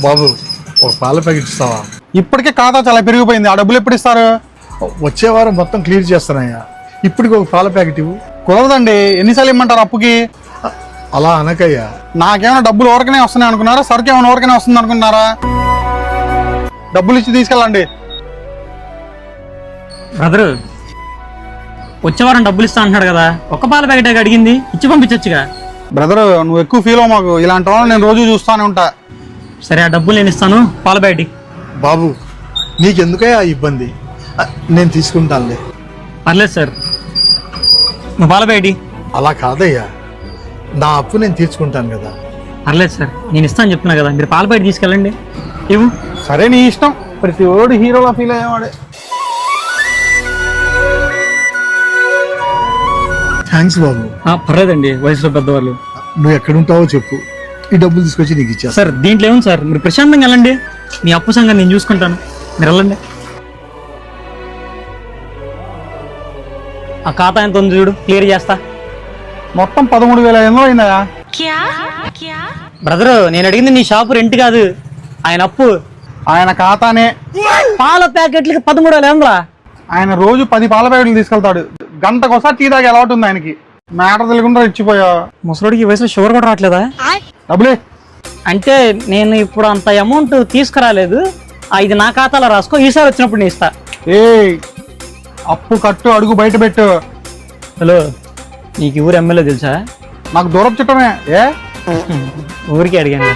బాబు ఒక పాల ప్యాకెట్ ఇస్తావా? ఇప్పటికే ఖాతా చాలా పెరిగిపోయింది. ఆ డబ్బులు ఎప్పుడు ఇస్తారు? వచ్చే వారం మొత్తం క్లియర్ చేస్తానయ్యా. ఇప్పటికి ఒక పాల ప్యాకెట్ ఇవ్వు. కుదరదండి. ఎన్నిసార్లు ఇమ్మంటారు అప్పుకి? అలా అనకయ్యా. నాకేమైనా డబ్బులు ఊరకనే వస్తున్నాయి అనుకున్నారా? సరుకు ఏమైనా ఊరకనే వస్తుంది అనుకున్నారా? డబ్బులు ఇచ్చి తీసుకెళ్ళండి. బ్రదరు, వచ్చే వారం డబ్బులు ఇస్తా అంటున్నాడు కదా, ఒక్క పాల ప్యాకెట్ అడిగింది, ఇచ్చి పంపించచ్చుగా. బ్రదర్, నువ్వు ఎక్కువ ఫీల్ అవ్వ మాకు. ఇలాంటి వాళ్ళని నేను రోజు చూస్తానే ఉంటా. సరే, ఆ డబ్బులు నేను ఇస్తాను, పాల ప్యాకెట్. బాబు నీకెందుకయ్యా ఇబ్బంది? నేను తీసుకుంటానులే. పర్లేదు సార్, నువ్వు పాల ప్యాకెట్. అలా కాదయ్యా, నా అప్పు నేను తీర్చుకుంటాను కదా. పర్లేదు సార్, నేను ఇస్తాను చెప్తున్నా కదా, మీరు పాల ప్యాకెట్ తీసుకెళ్ళండి. ఇవ్వు. సరే, నీ ఇష్టం. ప్రతి ఓడు హీరోలా ఫీల్ అయ్యేవాడే. థ్యాంక్స్ బాబు. పర్లేదండి, వయసులో పెద్దవాళ్ళు. నువ్వు ఎక్కడుంటావో చెప్పు, ఈ డబ్బులు తీసుకొచ్చి నీకు ఇచ్చా. సార్, దీంట్లో ఏముంది సార్, మీరు ప్రశాంతంగా వెళ్ళండి. మీ అప్పు సంగతి నేను చూసుకుంటాను, మీరు వెళ్ళండి. ఆ ఖాతా ఎంత ఉంది చూడు, క్లియర్ చేస్తా. మొత్తం 13,500 అయిందా? బ్రదరు, నేను అడిగింది నీ షాపు రెంట్ కాదు, ఆయన అప్పు. ఆయన ఖాతానే. పాల ప్యాకెట్లకి 13,500. ఆయన రోజు 10 పాల ప్యాకెట్లు తీసుకెళ్తాడు. గంటకోసారి టీ తాగే అలవాటు ఉంది ఆయనకి. మ్యాటర్ తెలియకుండా ఇచ్చిపోయా. ముసలోడికి ఈ వయసులో షుగర్ కూడా రావట్లేదా? డబ్బులే. అంటే నేను ఇప్పుడు అంత అమౌంట్ తీసుకురాలేదు, ఇది నా ఖాతాలో రాసుకో, ఈసారి వచ్చినప్పుడు నేను ఇస్తా. ఏ అప్పు కట్టు, అడుగు బయట పెట్టు. హలో, నీకు ఊరు ఎమ్మెల్యే తెలుసా? నాకు దూరం చుట్టమే. ఏ ఊరికి అడిగాను.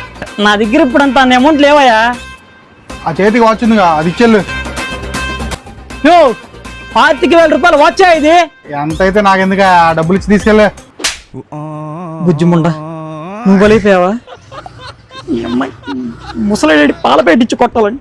నా దగ్గర ఇప్పుడు అంత అమౌంట్ లేవయా. ఆ చేతికి వచ్చిందిగా, అది ఇచ్చెళ్ళు. 25,000 రూపాయలు వచ్చా ఇది. ఎంతైతే నాకెందుకు, ఆ డబ్బులు ఇచ్చి తీసుకెళ్ళే. బుజ్జిముండా, నువ్వు బలైపోయావా? ముసలి పాల పెట్టించి కొట్టాలని